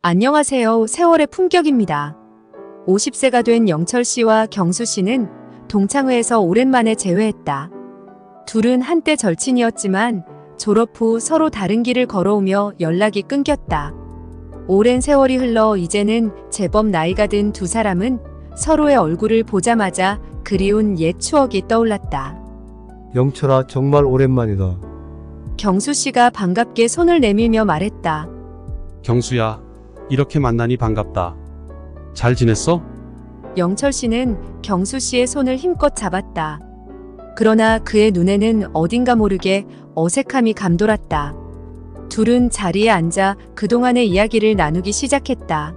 안녕하세요. 세월의 품격입니다. 50세가 된 영철 씨와 경수 씨는 동창회에서 오랜만에 재회했다. 둘은 한때 절친이었지만 졸업 후 서로 다른 길을 걸어오며 연락이 끊겼다. 오랜 세월이 흘러 이제는 제법 나이가 든 두 사람은 서로의 얼굴을 보자마자 그리운 옛 추억이 떠올랐다. 영철아, 정말 오랜만이다. 경수 씨가 반갑게 손을 내밀며 말했다. 경수야, 이렇게 만나니 반갑다. 잘 지냈어? 영철 씨는 경수 씨의 손을 힘껏 잡았다. 그러나 그의 눈에는 어딘가 모르게 어색함이 감돌았다. 둘은 자리에 앉아 그동안의 이야기를 나누기 시작했다.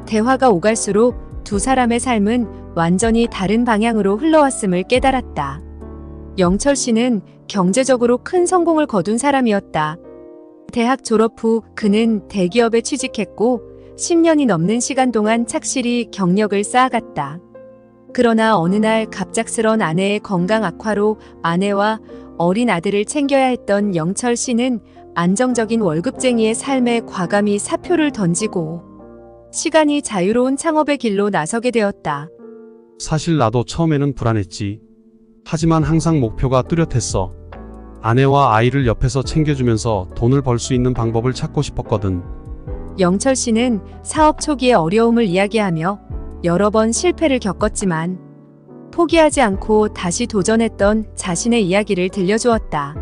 대화가 오갈수록 두 사람의 삶은 완전히 다른 방향으로 흘러왔음을 깨달았다. 영철 씨는 경제적으로 큰 성공을 거둔 사람이었다. 대학 졸업 후 그는 대기업에 취직했고 10년이 넘는 시간 동안 착실히 경력을 쌓아갔다. 그러나 어느 날 갑작스런 아내의 건강 악화로 아내와 어린 아들을 챙겨야 했던 영철 씨는 안정적인 월급쟁이의 삶에 과감히 사표를 던지고 시간이 자유로운 창업의 길로 나서게 되었다. 사실 나도 처음에는 불안했지. 하지만 항상 목표가 뚜렷했어. 아내와 아이를 옆에서 챙겨주면서 돈을 벌 수 있는 방법을 찾고 싶었거든. 영철 씨는 사업 초기의 어려움을 이야기하며 여러 번 실패를 겪었지만 포기하지 않고 다시 도전했던 자신의 이야기를 들려주었다.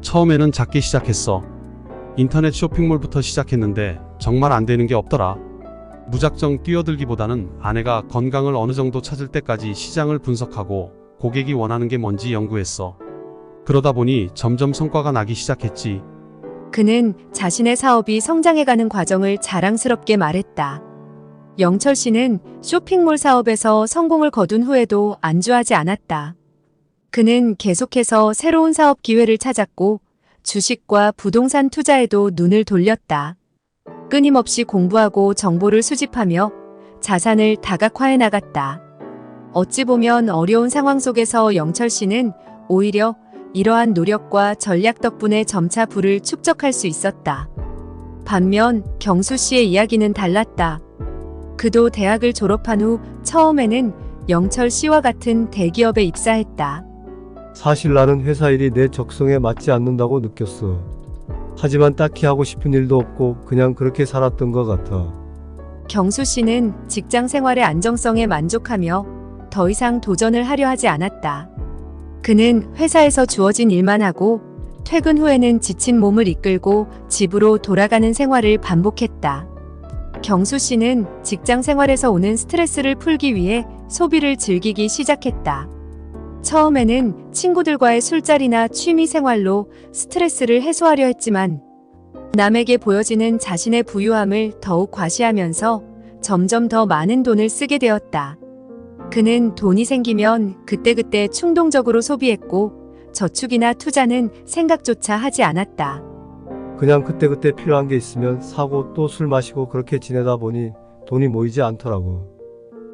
처음에는 작게 시작했어. 인터넷 쇼핑몰부터 시작했는데 정말 안 되는 게 없더라. 무작정 뛰어들기보다는 아내가 건강을 어느 정도 찾을 때까지 시장을 분석하고 고객이 원하는 게 뭔지 연구했어. 그러다 보니 점점 성과가 나기 시작했지. 그는 자신의 사업이 성장해가는 과정을 자랑스럽게 말했다. 영철 씨는 쇼핑몰 사업에서 성공을 거둔 후에도 안주하지 않았다. 그는 계속해서 새로운 사업 기회를 찾았고 주식과 부동산 투자에도 눈을 돌렸다. 끊임없이 공부하고 정보를 수집하며 자산을 다각화해 나갔다. 어찌 보면 어려운 상황 속에서 영철 씨는 오히려 이러한 노력과 전략 덕분에 점차 부를 축적할 수 있었다. 반면 경수 씨의 이야기는 달랐다. 그도 대학을 졸업한 후 처음에는 영철 씨와 같은 대기업에 입사했다. 사실 나는 회사 일이 내 적성에 맞지 않는다고 느꼈어. 하지만 딱히 하고 싶은 일도 없고 그냥 그렇게 살았던 것 같아. 경수 씨는 직장 생활의 안정성에 만족하며 더 이상 도전을 하려 하지 않았다. 그는 회사에서 주어진 일만 하고 퇴근 후에는 지친 몸을 이끌고 집으로 돌아가는 생활을 반복했다. 경수 씨는 직장 생활에서 오는 스트레스를 풀기 위해 소비를 즐기기 시작했다. 처음에는 친구들과의 술자리나 취미 생활로 스트레스를 해소하려 했지만 남에게 보여지는 자신의 부유함을 더욱 과시하면서 점점 더 많은 돈을 쓰게 되었다. 그는 돈이 생기면 그때그때 충동적으로 소비했고 저축이나 투자는 생각조차 하지 않았다. 그냥 그때그때 필요한 게 있으면 사고 또 술 마시고 그렇게 지내다 보니 돈이 모이지 않더라고.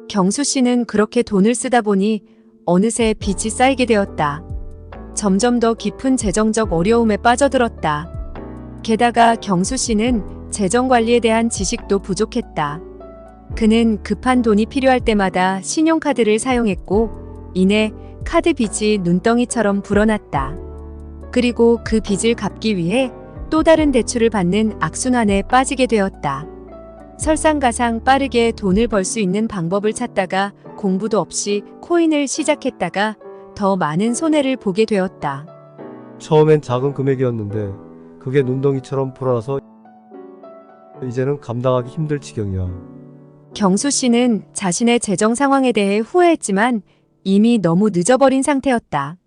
경수 씨는 그렇게 돈을 쓰다 보니 어느새 빚이 쌓이게 되었다. 점점 더 깊은 재정적 어려움에 빠져들었다. 게다가 경수 씨는 재정 관리에 대한 지식도 부족했다. 그는 급한 돈이 필요할 때마다 신용카드를 사용했고 이내 카드 빚이 눈덩이처럼 불어났다. 그리고 그 빚을 갚기 위해 또 다른 대출을 받는 악순환에 빠지게 되었다. 설상가상 빠르게 돈을 벌 수 있는 방법을 찾다가 공부도 없이 코인을 시작했다가 더 많은 손해를 보게 되었다. 처음엔 작은 금액이었는데 그게 눈덩이처럼 불어나서 이제는 감당하기 힘들 지경이야. 경수 씨는 자신의 재정 상황에 대해 후회했지만 이미 너무 늦어버린 상태였다.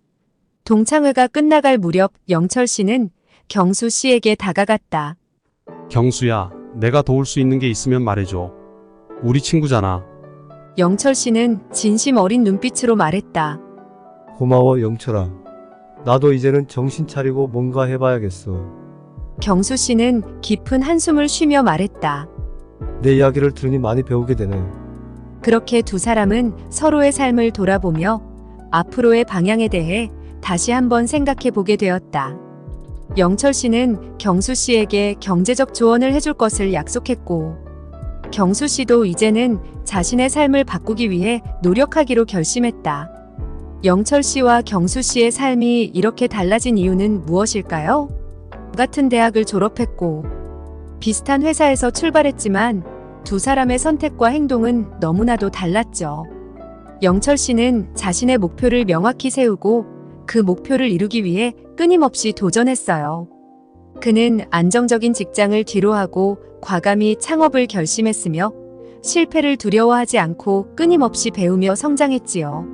동창회가 끝나갈 무렵 영철 씨는 경수 씨에게 다가갔다. 경수야, 내가 도울 수 있는 게 있으면 말해줘. 우리 친구잖아. 영철 씨는 진심 어린 눈빛으로 말했다. 고마워, 영철아. 나도 이제는 정신 차리고 뭔가 해봐야겠어. 경수 씨는 깊은 한숨을 쉬며 말했다. 내 이야기를 들으니 많이 배우게 되네. 그렇게 두 사람은 서로의 삶을 돌아보며 앞으로의 방향에 대해 다시 한번 생각해 보게 되었다. 영철 씨는 경수 씨에게 경제적 조언을 해줄 것을 약속했고, 경수 씨도 이제는 자신의 삶을 바꾸기 위해 노력하기로 결심했다. 영철 씨와 경수 씨의 삶이 이렇게 달라진 이유는 무엇일까요? 같은 대학을 졸업했고, 비슷한 회사에서 출발했지만 두 사람의 선택과 행동은 너무나도 달랐죠. 영철 씨는 자신의 목표를 명확히 세우고 그 목표를 이루기 위해 끊임없이 도전했어요. 그는 안정적인 직장을 뒤로하고 과감히 창업을 결심했으며 실패를 두려워하지 않고 끊임없이 배우며 성장했지요.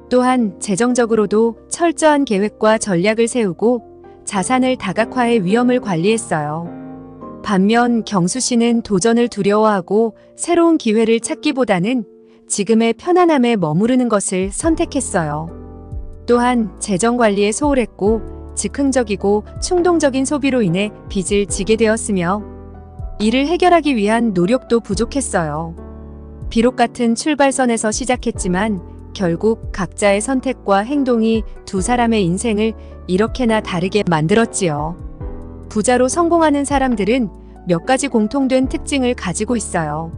또한 재정적으로도 철저한 계획과 전략을 세우고 자산을 다각화해 위험을 관리했어요. 반면 경수 씨는 도전을 두려워하고 새로운 기회를 찾기보다는 지금의 편안함에 머무르는 것을 선택했어요. 또한 재정 관리에 소홀했고 즉흥적이고 충동적인 소비로 인해 빚을 지게 되었으며 이를 해결하기 위한 노력도 부족했어요. 비록 같은 출발선에서 시작했지만 결국 각자의 선택과 행동이 두 사람의 인생을 이렇게나 다르게 만들었지요. 부자로 성공하는 사람들은 몇 가지 공통된 특징을 가지고 있어요.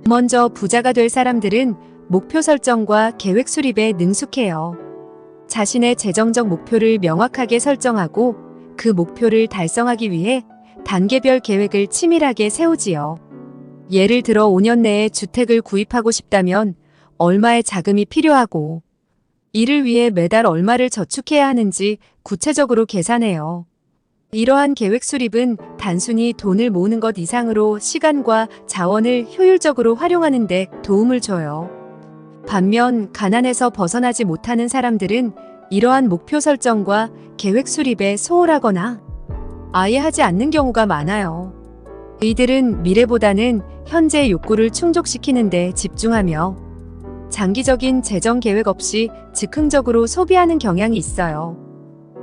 먼저 부자가 될 사람들은 목표 설정과 계획 수립에 능숙해요. 자신의 재정적 목표를 명확하게 설정하고 그 목표를 달성하기 위해 단계별 계획을 치밀하게 세우지요. 예를 들어 5년 내에 주택을 구입하고 싶다면 얼마의 자금이 필요하고 이를 위해 매달 얼마를 저축해야 하는지 구체적으로 계산해요. 이러한 계획 수립은 단순히 돈을 모으는 것 이상으로 시간과 자원을 효율적으로 활용하는 데 도움을 줘요. 반면 가난에서 벗어나지 못하는 사람들은 이러한 목표 설정과 계획 수립에 소홀하거나 아예 하지 않는 경우가 많아요. 이들은 미래보다는 현재의 욕구를 충족시키는 데 집중하며 장기적인 재정 계획 없이 즉흥적으로 소비하는 경향이 있어요.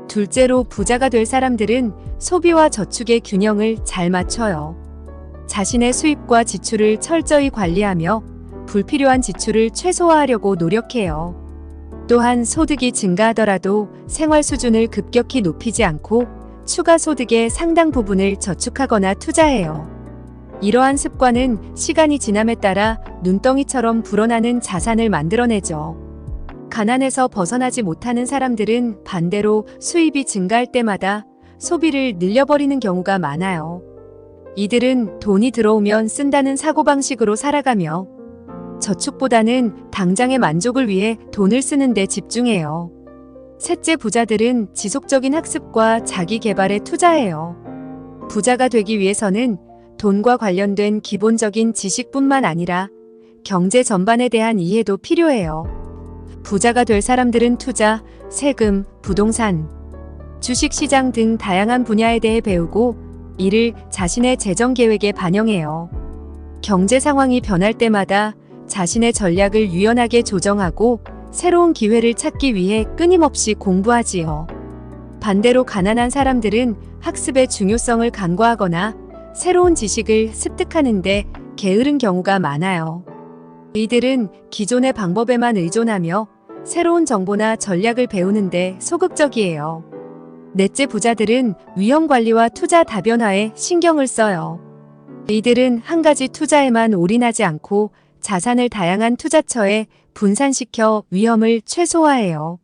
둘째로 부자가 될 사람들은 소비와 저축의 균형을 잘 맞춰요. 자신의 수입과 지출을 철저히 관리하며 불필요한 지출을 최소화하려고 노력해요. 또한 소득이 증가하더라도 생활 수준을 급격히 높이지 않고 추가 소득의 상당 부분을 저축하거나 투자해요. 이러한 습관은 시간이 지남에 따라 눈덩이처럼 불어나는 자산을 만들어내죠. 가난에서 벗어나지 못하는 사람들은 반대로 수입이 증가할 때마다 소비를 늘려버리는 경우가 많아요. 이들은 돈이 들어오면 쓴다는 사고방식으로 살아가며 저축보다는 당장의 만족을 위해 돈을 쓰는 데 집중해요. 셋째, 부자들은 지속적인 학습과 자기 개발에 투자해요. 부자가 되기 위해서는 돈과 관련된 기본적인 지식뿐만 아니라 경제 전반에 대한 이해도 필요해요. 부자가 될 사람들은 투자, 세금, 부동산, 주식시장 등 다양한 분야에 대해 배우고 이를 자신의 재정 계획에 반영해요. 경제 상황이 변할 때마다 자신의 전략을 유연하게 조정하고 새로운 기회를 찾기 위해 끊임없이 공부하지요. 반대로 가난한 사람들은 학습의 중요성을 간과하거나 새로운 지식을 습득하는데 게으른 경우가 많아요. 이들은 기존의 방법에만 의존하며 새로운 정보나 전략을 배우는데 소극적이에요. 넷째, 부자들은 위험 관리와 투자 다변화에 신경을 써요. 이들은 한 가지 투자에만 올인하지 않고 자산을 다양한 투자처에 분산시켜 위험을 최소화해요.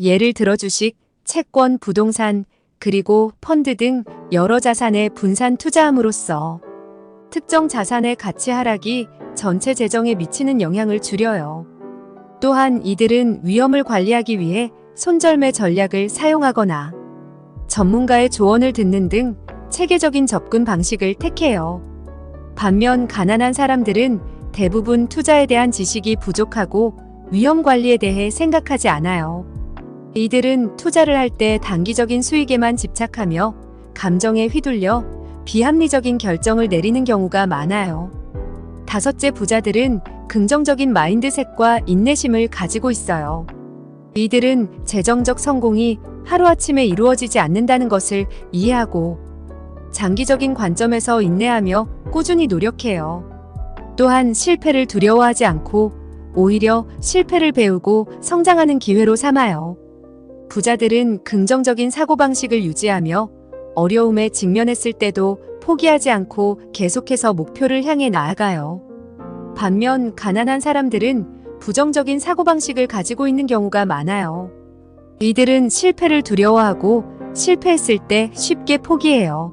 예를 들어 주식, 채권, 부동산, 그리고 펀드 등 여러 자산에 분산 투자함으로써 특정 자산의 가치 하락이 전체 재정에 미치는 영향을 줄여요. 또한 이들은 위험을 관리하기 위해 손절매 전략을 사용하거나 전문가의 조언을 듣는 등 체계적인 접근 방식을 택해요. 반면 가난한 사람들은 대부분 투자에 대한 지식이 부족하고 위험 관리에 대해 생각하지 않아요. 이들은 투자를 할 때 단기적인 수익에만 집착하며 감정에 휘둘려 비합리적인 결정을 내리는 경우가 많아요. 다섯째, 부자들은 긍정적인 마인드셋과 인내심을 가지고 있어요. 이들은 재정적 성공이 하루아침에 이루어지지 않는다는 것을 이해하고 장기적인 관점에서 인내하며 꾸준히 노력해요. 또한 실패를 두려워하지 않고 오히려 실패를 배우고 성장하는 기회로 삼아요. 부자들은 긍정적인 사고방식을 유지하며 어려움에 직면했을 때도 포기하지 않고 계속해서 목표를 향해 나아가요. 반면 가난한 사람들은 부정적인 사고방식을 가지고 있는 경우가 많아요. 이들은 실패를 두려워하고 실패했을 때 쉽게 포기해요.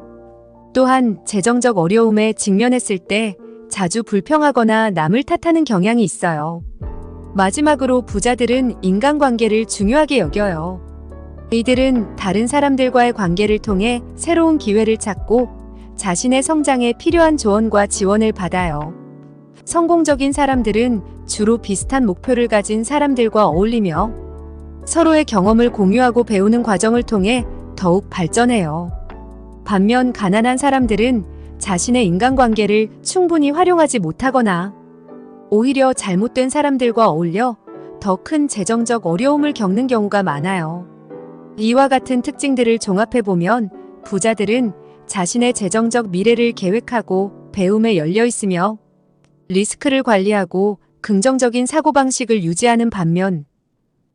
또한 재정적 어려움에 직면했을 때 자주 불평하거나 남을 탓하는 경향이 있어요. 마지막으로 부자들은 인간관계를 중요하게 여겨요. 이들은 다른 사람들과의 관계를 통해 새로운 기회를 찾고 자신의 성장에 필요한 조언과 지원을 받아요. 성공적인 사람들은 주로 비슷한 목표를 가진 사람들과 어울리며 서로의 경험을 공유하고 배우는 과정을 통해 더욱 발전해요. 반면 가난한 사람들은 자신의 인간관계를 충분히 활용하지 못하거나 오히려 잘못된 사람들과 어울려 더 큰 재정적 어려움을 겪는 경우가 많아요. 이와 같은 특징들을 종합해보면 부자들은 자신의 재정적 미래를 계획하고 배움에 열려 있으며 리스크를 관리하고 긍정적인 사고방식을 유지하는 반면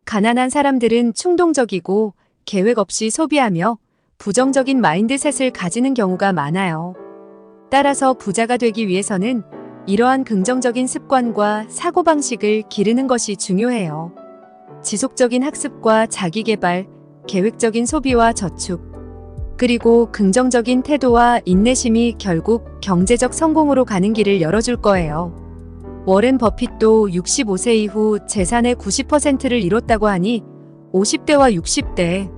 가난한 사람들은 충동적이고 계획 없이 소비하며 부정적인 마인드셋을 가지는 경우가 많아요. 따라서 부자가 되기 위해서는 이러한 긍정적인 습관과 사고방식을 기르는 것이 중요해요. 지속적인 학습과 자기개발, 계획적인 소비와 저축, 그리고 긍정적인 태도와 인내심이 결국 경제적 성공으로 가는 길을 열어줄 거예요. 워렌 버핏도 65세 이후 재산의 90%를 이뤘다고 하니 50대와 60대,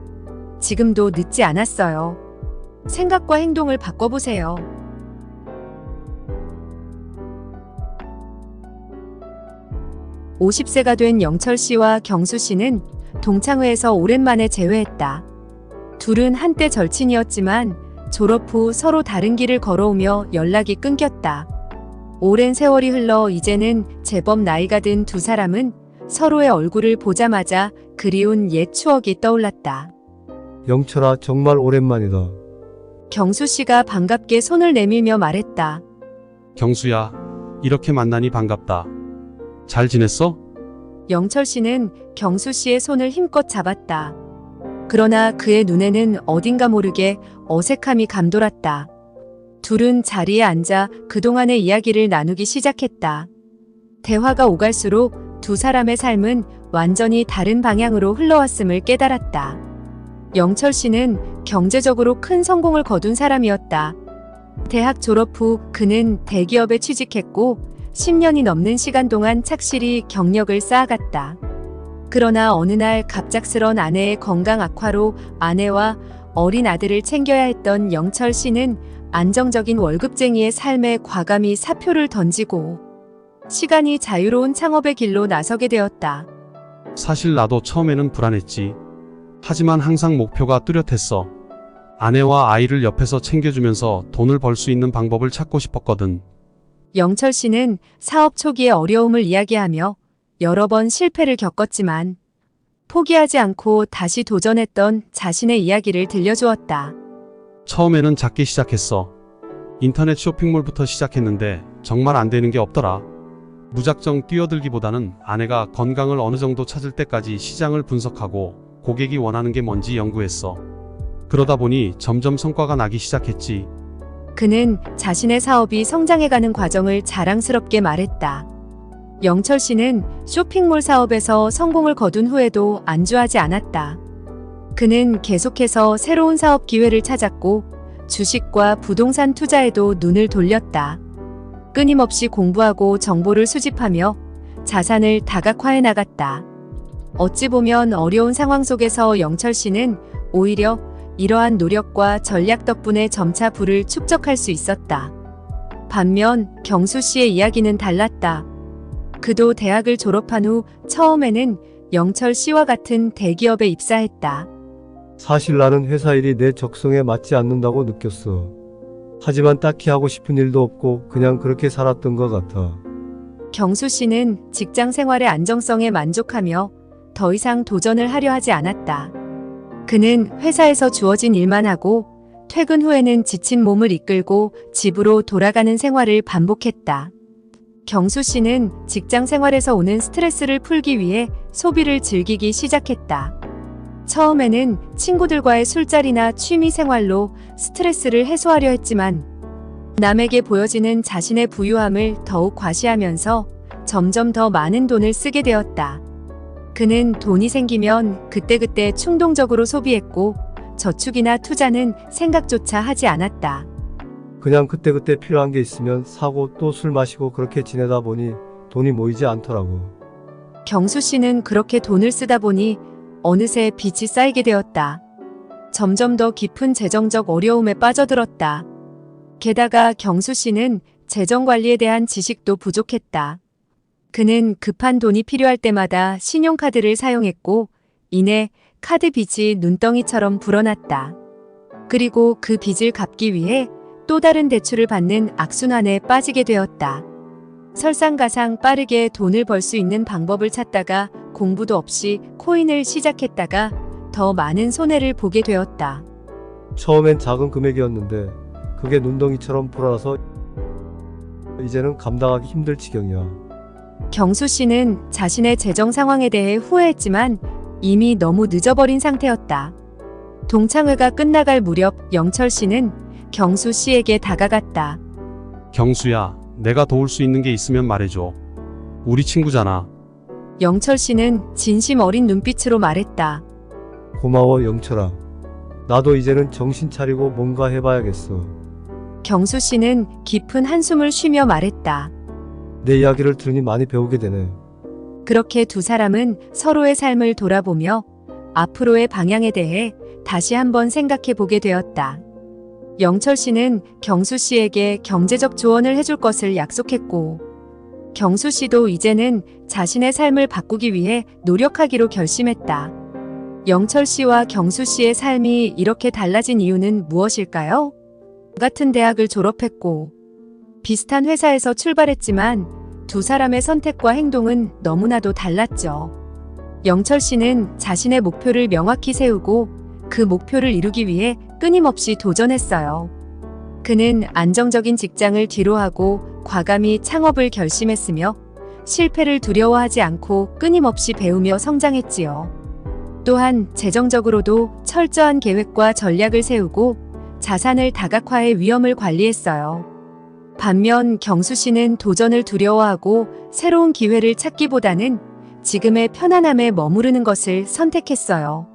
지금도 늦지 않았어요. 생각과 행동을 바꿔보세요. (50세가) 된 영철 씨와 경수 씨는 동창회에서 오랜만에 재회했다. 둘은 한때 절친이었지만 졸업 후 서로 다른 길을 걸어오며 연락이 끊겼다. 오랜 세월이 흘러 이제는 제법 나이가 든 두 사람은 서로의 얼굴을 보자마자 그리운 옛 추억이 떠올랐다. 영철아, 정말 오랜만이다. 경수 씨가 반갑게 손을 내밀며 말했다. 경수야, 이렇게 만나니 반갑다. 잘 지냈어? 영철 씨는 경수 씨의 손을 힘껏 잡았다. 그러나 그의 눈에는 어딘가 모르게 어색함이 감돌았다. 둘은 자리에 앉아 그동안의 이야기를 나누기 시작했다. 대화가 오갈수록 두 사람의 삶은 완전히 다른 방향으로 흘러왔음을 깨달았다. 영철 씨는 경제적으로 큰 성공을 거둔 사람이었다. 대학 졸업 후 그는 대기업에 취직했고 10년이 넘는 시간 동안 착실히 경력을 쌓아갔다. 그러나 어느 날 갑작스런 아내의 건강 악화로 아내와 어린 아들을 챙겨야 했던 영철 씨는 안정적인 월급쟁이의 삶에 과감히 사표를 던지고 시간이 자유로운 창업의 길로 나서게 되었다. 사실 나도 처음에는 불안했지. 하지만 항상 목표가 뚜렷했어. 아내와 아이를 옆에서 챙겨주면서 돈을 벌 수 있는 방법을 찾고 싶었거든. 영철 씨는 사업 초기의 어려움을 이야기하며 여러 번 실패를 겪었지만 포기하지 않고 다시 도전했던 자신의 이야기를 들려주었다. 처음에는 작게 시작했어. 인터넷 쇼핑몰부터 시작했는데 정말 안 되는 게 없더라. 무작정 뛰어들기보다는 아내가 건강을 어느 정도 찾을 때까지 시장을 분석하고 고객이 원하는 게 뭔지 연구했어. 그러다 보니 점점 성과가 나기 시작했지. 그는 자신의 사업이 성장해가는 과정을 자랑스럽게 말했다. 영철 씨는 쇼핑몰 사업에서 성공을 거둔 후에도 안주하지 않았다. 그는 계속해서 새로운 사업 기회를 찾았고 주식과 부동산 투자에도 눈을 돌렸다. 끊임없이 공부하고 정보를 수집하며 자산을 다각화해 나갔다. 어찌 보면 어려운 상황 속에서 영철 씨는 오히려 이러한 노력과 전략 덕분에 점차 부를 축적할 수 있었다. 반면 경수 씨의 이야기는 달랐다. 그도 대학을 졸업한 후 처음에는 영철 씨와 같은 대기업에 입사했다. 사실 나는 회사 일이 내 적성에 맞지 않는다고 느꼈어. 하지만 딱히 하고 싶은 일도 없고 그냥 그렇게 살았던 것 같아. 경수 씨는 직장 생활의 안정성에 만족하며 더 이상 도전을 하려 하지 않았다. 그는 회사에서 주어진 일만 하고 퇴근 후에는 지친 몸을 이끌고 집으로 돌아가는 생활을 반복했다. 경수 씨는 직장 생활에서 오는 스트레스를 풀기 위해 소비를 즐기기 시작했다. 처음에는 친구들과의 술자리나 취미 생활로 스트레스를 해소하려 했지만 남에게 보여지는 자신의 부유함을 더욱 과시하면서 점점 더 많은 돈을 쓰게 되었다. 그는 돈이 생기면 그때그때 충동적으로 소비했고 저축이나 투자는 생각조차 하지 않았다. 그냥 그때그때 필요한 게 있으면 사고 또 술 마시고 그렇게 지내다 보니 돈이 모이지 않더라고. 경수 씨는 그렇게 돈을 쓰다 보니 어느새 빚이 쌓이게 되었다. 점점 더 깊은 재정적 어려움에 빠져들었다. 게다가 경수 씨는 재정 관리에 대한 지식도 부족했다. 그는 급한 돈이 필요할 때마다 신용카드를 사용했고 이내 카드 빚이 눈덩이처럼 불어났다. 그리고 그 빚을 갚기 위해 또 다른 대출을 받는 악순환에 빠지게 되었다. 설상가상 빠르게 돈을 벌 수 있는 방법을 찾다가 공부도 없이 코인을 시작했다가 더 많은 손해를 보게 되었다. 처음엔 작은 금액이었는데 그게 눈덩이처럼 불어나서 이제는 감당하기 힘들 지경이야. 경수 씨는 자신의 재정 상황에 대해 후회했지만 이미 너무 늦어버린 상태였다. 동창회가 끝나갈 무렵 영철 씨는 경수 씨에게 다가갔다. 경수야, 내가 도울 수 있는 게 있으면 말해줘. 우리 친구잖아. 영철 씨는 진심 어린 눈빛으로 말했다. 고마워 영철아. 나도 이제는 정신 차리고 뭔가 해봐야겠어. 경수 씨는 깊은 한숨을 쉬며 말했다. 내 이야기를 들으니 많이 배우게 되네. 그렇게 두 사람은 서로의 삶을 돌아보며 앞으로의 방향에 대해 다시 한번 생각해 보게 되었다. 영철 씨는 경수 씨에게 경제적 조언을 해줄 것을 약속했고, 경수 씨도 이제는 자신의 삶을 바꾸기 위해 노력하기로 결심했다. 영철 씨와 경수 씨의 삶이 이렇게 달라진 이유는 무엇일까요? 같은 대학을 졸업했고, 비슷한 회사에서 출발했지만 두 사람의 선택과 행동은 너무나도 달랐죠. 영철 씨는 자신의 목표를 명확히 세우고 그 목표를 이루기 위해 끊임없이 도전했어요. 그는 안정적인 직장을 뒤로하고 과감히 창업을 결심했으며 실패를 두려워하지 않고 끊임없이 배우며 성장했지요. 또한 재정적으로도 철저한 계획과 전략을 세우고 자산을 다각화해 위험을 관리했어요. 반면 경수 씨는 도전을 두려워하고 새로운 기회를 찾기보다는 지금의 편안함에 머무르는 것을 선택했어요.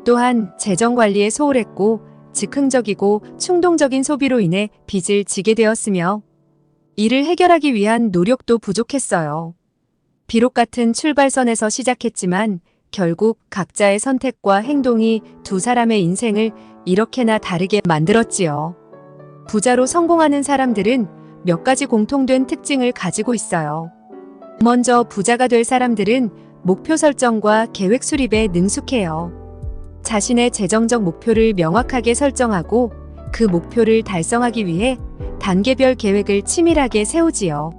또한 재정 관리에 소홀했고 즉흥적이고 충동적인 소비로 인해 빚을 지게 되었으며 이를 해결하기 위한 노력도 부족했어요. 비록 같은 출발선에서 시작했지만 결국 각자의 선택과 행동이 두 사람의 인생을 이렇게나 다르게 만들었지요. 부자로 성공하는 사람들은 몇 가지 공통된 특징을 가지고 있어요. 먼저 부자가 될 사람들은 목표 설정과 계획 수립에 능숙해요. 자신의 재정적 목표를 명확하게 설정하고 그 목표를 달성하기 위해 단계별 계획을 치밀하게 세우지요.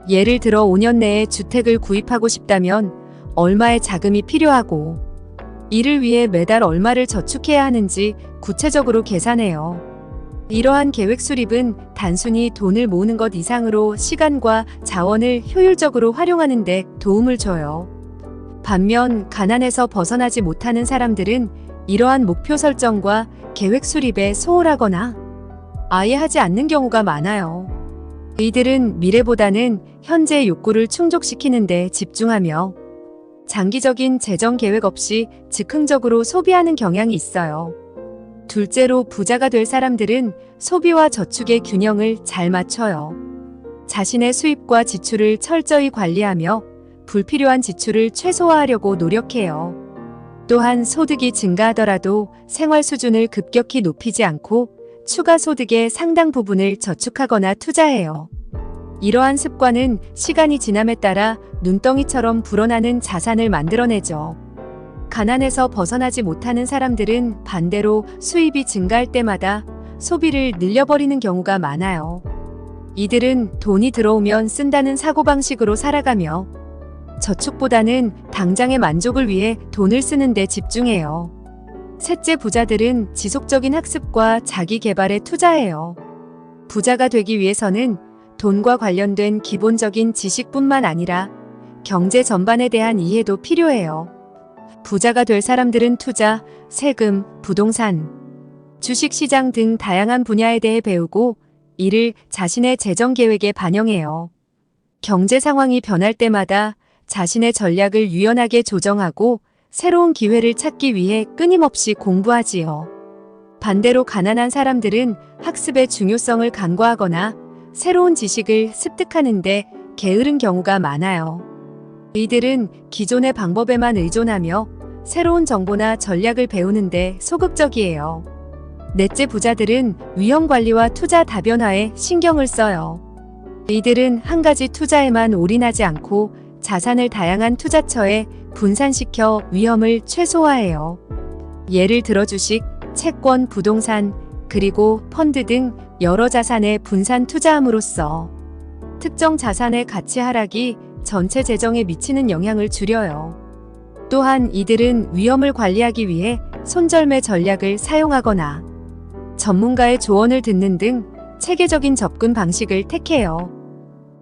예를 들어 5년 내에 주택을 구입하고 싶다면 얼마의 자금이 필요하고 이를 위해 매달 얼마를 저축해야 하는지 구체적으로 계산해요. 이러한 계획 수립은 단순히 돈을 모으는 것 이상으로 시간과 자원을 효율적으로 활용하는 데 도움을 줘요. 반면 가난에서 벗어나지 못하는 사람들은 이러한 목표 설정과 계획 수립에 소홀하거나 아예 하지 않는 경우가 많아요. 이들은 미래보다는 현재의 욕구를 충족시키는 데 집중하며 장기적인 재정 계획 없이 즉흥적으로 소비하는 경향이 있어요. 둘째로 부자가 될 사람들은 소비와 저축의 균형을 잘 맞춰요. 자신의 수입과 지출을 철저히 관리하며 불필요한 지출을 최소화하려고 노력해요. 또한 소득이 증가하더라도 생활 수준을 급격히 높이지 않고 추가 소득의 상당 부분을 저축하거나 투자해요. 이러한 습관은 시간이 지남에 따라 눈덩이처럼 불어나는 자산을 만들어내죠. 가난에서 벗어나지 못하는 사람들은 반대로 수입이 증가할 때마다 소비를 늘려버리는 경우가 많아요. 이들은 돈이 들어오면 쓴다는 사고방식으로 살아가며 저축보다는 당장의 만족을 위해 돈을 쓰는 데 집중해요. 셋째, 부자들은 지속적인 학습과 자기 개발에 투자해요. 부자가 되기 위해서는 돈과 관련된 기본적인 지식뿐만 아니라 경제 전반에 대한 이해도 필요해요. 부자가 될 사람들은 투자, 세금, 부동산, 주식시장 등 다양한 분야에 대해 배우고 이를 자신의 재정 계획에 반영해요. 경제 상황이 변할 때마다 자신의 전략을 유연하게 조정하고 새로운 기회를 찾기 위해 끊임없이 공부하지요. 반대로 가난한 사람들은 학습의 중요성을 간과하거나 새로운 지식을 습득하는데 게으른 경우가 많아요. 이들은 기존의 방법에만 의존하며 새로운 정보나 전략을 배우는데 소극적이에요. 넷째, 부자들은 위험 관리와 투자 다변화에 신경을 써요. 이들은 한 가지 투자에만 올인하지 않고 자산을 다양한 투자처에 분산시켜 위험을 최소화해요. 예를 들어 주식, 채권, 부동산, 그리고 펀드 등 여러 자산에 분산 투자함으로써 특정 자산의 가치 하락이 전체 재정에 미치는 영향을 줄여요. 또한 이들은 위험을 관리하기 위해 손절매 전략을 사용하거나 전문가의 조언을 듣는 등 체계적인 접근 방식을 택해요.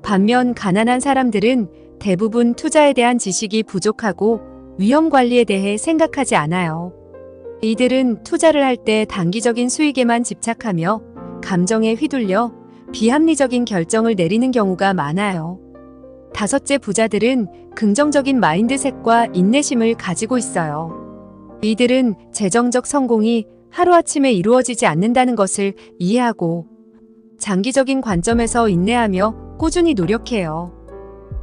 반면 가난한 사람들은 대부분 투자에 대한 지식이 부족하고 위험 관리에 대해 생각하지 않아요. 이들은 투자를 할 때 단기적인 수익에만 집착하며 감정에 휘둘려 비합리적인 결정을 내리는 경우가 많아요. 다섯째, 부자들은 긍정적인 마인드셋과 인내심을 가지고 있어요. 이들은 재정적 성공이 하루아침에 이루어지지 않는다는 것을 이해하고 장기적인 관점에서 인내하며 꾸준히 노력해요.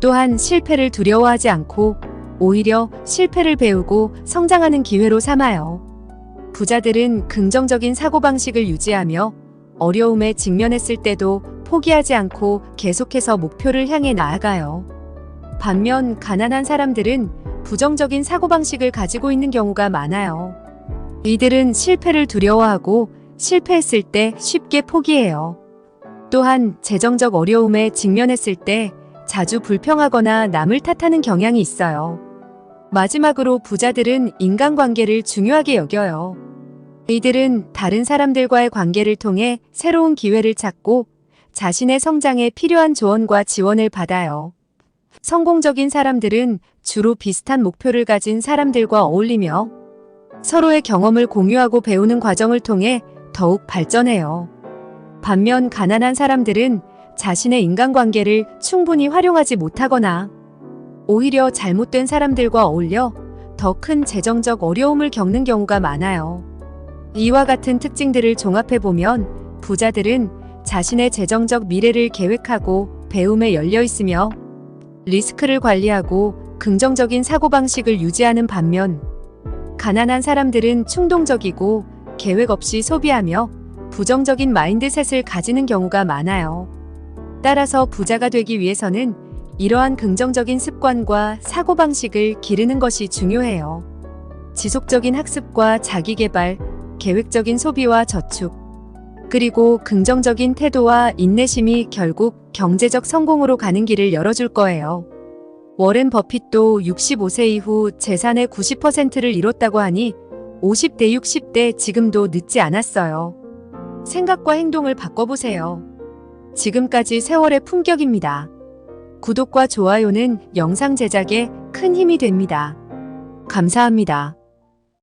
또한 실패를 두려워하지 않고 오히려 실패를 배우고 성장하는 기회로 삼아요. 부자들은 긍정적인 사고방식을 유지하며 어려움에 직면했을 때도 포기하지 않고 계속해서 목표를 향해 나아가요. 반면 가난한 사람들은 부정적인 사고방식을 가지고 있는 경우가 많아요. 이들은 실패를 두려워하고 실패했을 때 쉽게 포기해요. 또한 재정적 어려움에 직면했을 때 자주 불평하거나 남을 탓하는 경향이 있어요. 마지막으로 부자들은 인간관계를 중요하게 여겨요. 이들은 다른 사람들과의 관계를 통해 새로운 기회를 찾고 자신의 성장에 필요한 조언과 지원을 받아요. 성공적인 사람들은 주로 비슷한 목표를 가진 사람들과 어울리며 서로의 경험을 공유하고 배우는 과정을 통해 더욱 발전해요. 반면 가난한 사람들은 자신의 인간관계를 충분히 활용하지 못하거나 오히려 잘못된 사람들과 어울려 더 큰 재정적 어려움을 겪는 경우가 많아요. 이와 같은 특징들을 종합해보면 부자들은 자신의 재정적 미래를 계획하고 배움에 열려 있으며 리스크를 관리하고 긍정적인 사고방식을 유지하는 반면 가난한 사람들은 충동적이고 계획 없이 소비하며 부정적인 마인드셋을 가지는 경우가 많아요. 따라서 부자가 되기 위해서는 이러한 긍정적인 습관과 사고방식을 기르는 것이 중요해요. 지속적인 학습과 자기개발, 계획적인 소비와 저축, 그리고 긍정적인 태도와 인내심이 결국 경제적 성공으로 가는 길을 열어줄 거예요. 워렌 버핏도 65세 이후 재산의 90%를 잃었다고 하니 50대 60대 지금도 늦지 않았어요. 생각과 행동을 바꿔보세요. 지금까지 세월의 품격입니다. 구독과 좋아요는 영상 제작에 큰 힘이 됩니다. 감사합니다.